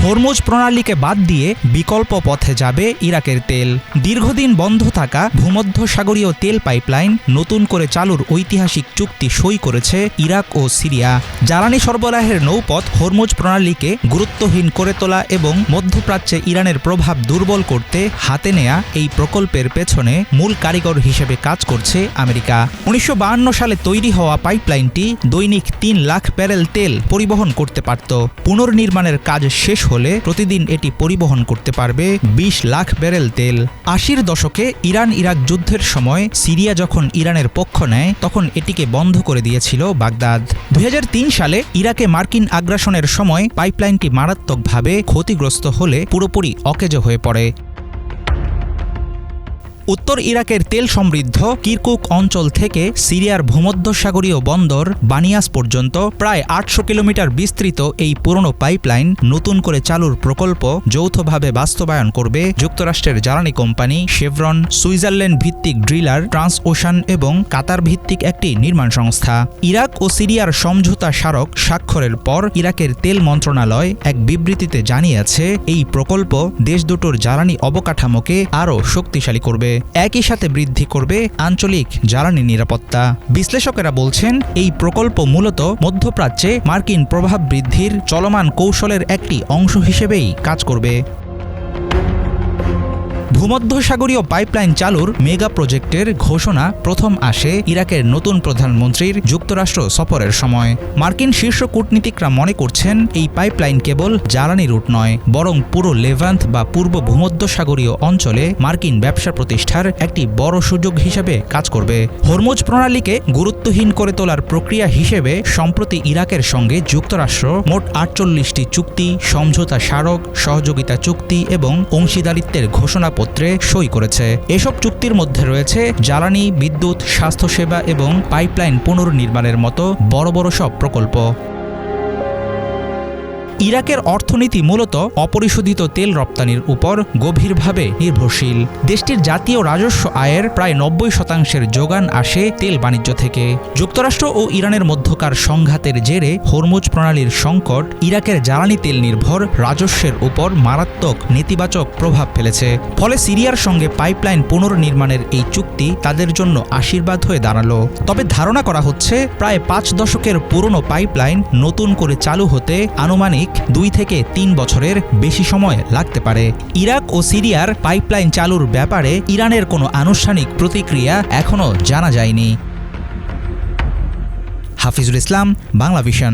Hormuz প্রণালীকে বাদ দিয়ে বিকল্প পথে যাবে ইরাকের তেল। দীর্ঘদিন বন্ধ থাকা ভূমধ্যসাগরীয় তেল পাইপলাইন নতুন করে চালুর ঐতিহাসিক চুক্তি সই করেছে ইরাক ও সিরিয়া। জ্বালানি সরবরাহের নৌপথ হরমুজ প্রণালীকে গুরুত্বহীন করে তোলা এবং মধ্যপ্রাচ্যে ইরানের প্রভাব দুর্বল করতে হাতে নেয়া এই প্রকল্পের পেছনে মূল কারিগর হিসেবে কাজ করছে আমেরিকা। ১৯৫২ সালে তৈরি হওয়া পাইপলাইনটি দৈনিক ৩ লাখ ব্যারেল তেল পরিবহন করতে পারত। পুনর্নির্মাণের কাজ শেষ হলে প্রতিদিন এটি পরিবহন করতে পারবে ২০ লাখ ব্যারেল তেল। ৮০-র দশকে ইরান ইরাক যুদ্ধের সময় সিরিয়া যখন ইরানের পক্ষ নেয় তখন এটিকে বন্ধ করে দিয়েছিল বাগদাদ। ২০০৩ সালে ইরাকে মার্কিন আগ্রাসনের সময় পাইপলাইনটি মারাত্মকভাবে ক্ষতিগ্রস্ত হলে পুরোপুরি অকেজো হয়ে পড়ে। উত্তর ইরাকের তেল সমৃদ্ধ কিরকুক অঞ্চল থেকে সিরিয়ার ভূমধ্যসাগরীয় বন্দর বানিয়াস পর্যন্ত প্রায় ৮০০ কিলোমিটার বিস্তৃত এই পুরনো পাইপলাইন নতুন করে চালুর প্রকল্প যৌথভাবে বাস্তবায়ন করবে যুক্তরাষ্ট্রের জ্বালানি কোম্পানি শেভরন, সুইজারল্যান্ড ভিত্তিক ড্রিলার ট্রান্স ওশান এবং কাতার ভিত্তিক একটি নির্মাণ সংস্থা। ইরাক ও সিরিয়ার সমঝোতা স্মারক স্বাক্ষরের পর ইরাকের তেল মন্ত্রণালয় এক বিবৃতিতে জানিয়েছে এই প্রকল্প দেশ দুটোর জ্বালানি অবকাঠামোকে আরও শক্তিশালী করবে, একই সাথে বৃদ্ধি করবে আঞ্চলিক জ্বালানি নিরাপত্তা। বিশ্লেষকেরা বলছেন এই প্রকল্প মূলত মধ্যপ্রাচ্যে মার্কিন প্রভাব বৃদ্ধির চলমান কৌশলের একটি অংশ হিসেবেই কাজ করবে। ভূমধ্যসাগরীয় পাইপলাইন চালুর মেগা প্রজেক্টের ঘোষণা প্রথম আসে ইরাকের নতুন প্রধানমন্ত্রীর যুক্তরাষ্ট্র সফরের সময়। মার্কিন শীর্ষ কূটনীতিকরা মনে করছেন এই পাইপলাইন কেবল জ্বালানি রুট নয়, বরং পুরো লেভান্ট বা পূর্ব ভূমধ্যসাগরীয় অঞ্চলে মার্কিন ব্যবসা প্রতিষ্ঠার একটি বড় সুযোগ হিসেবে কাজ করবে। হরমুজ প্রণালীকে গুরুত্বহীন করে তোলার প্রক্রিয়া হিসেবে সম্প্রতি ইরাকের সঙ্গে যুক্তরাষ্ট্র মোট ৪৮টি চুক্তি, সমঝোতা স্মারক, সহযোগিতা চুক্তি এবং অংশীদারিত্বের ঘোষণাপত্র সই করেছে। এসব চুক্তির মধ্যে রয়েছে জ্বালানি, বিদ্যুৎ, স্বাস্থ্যসেবা এবং পাইপলাইন পুনর্নির্মাণের মতো বড় বড় সব প্রকল্প। ইরাকের অর্থনীতি মূলত অপরিশোধিত তেল রপ্তানির উপর গভীরভাবে নির্ভরশীল। দেশটির জাতীয় রাজস্ব আয়ের প্রায় ৯০% যোগান আসে তেল বাণিজ্য থেকে। যুক্তরাষ্ট্র ও ইরানের মধ্যকার সংঘাতের জেরে হরমুজ প্রণালীর সংকট ইরাকের জ্বালানি তেল নির্ভর রাজস্বের উপর মারাত্মক নেতিবাচক প্রভাব ফেলেছে। ফলে সিরিয়ার সঙ্গে পাইপলাইন পুনর্নির্মাণের এই চুক্তি তাদের জন্য আশীর্বাদ হয়ে দাঁড়ালো। তবে ধারণা করা হচ্ছে প্রায় ৫ দশকের পুরনো পাইপলাইন নতুন করে চালু হতে আনুমানিক ২ থেকে ৩ বছরের বেশি সময় লাগতে পারে। ইরাক ও সিরিয়ার পাইপলাইন চালুর ব্যাপারে ইরানের কোনো আনুষ্ঠানিক প্রতিক্রিয়া এখনও জানা যায়নি। হাফিজুল ইসলাম, বাংলা ভিশন।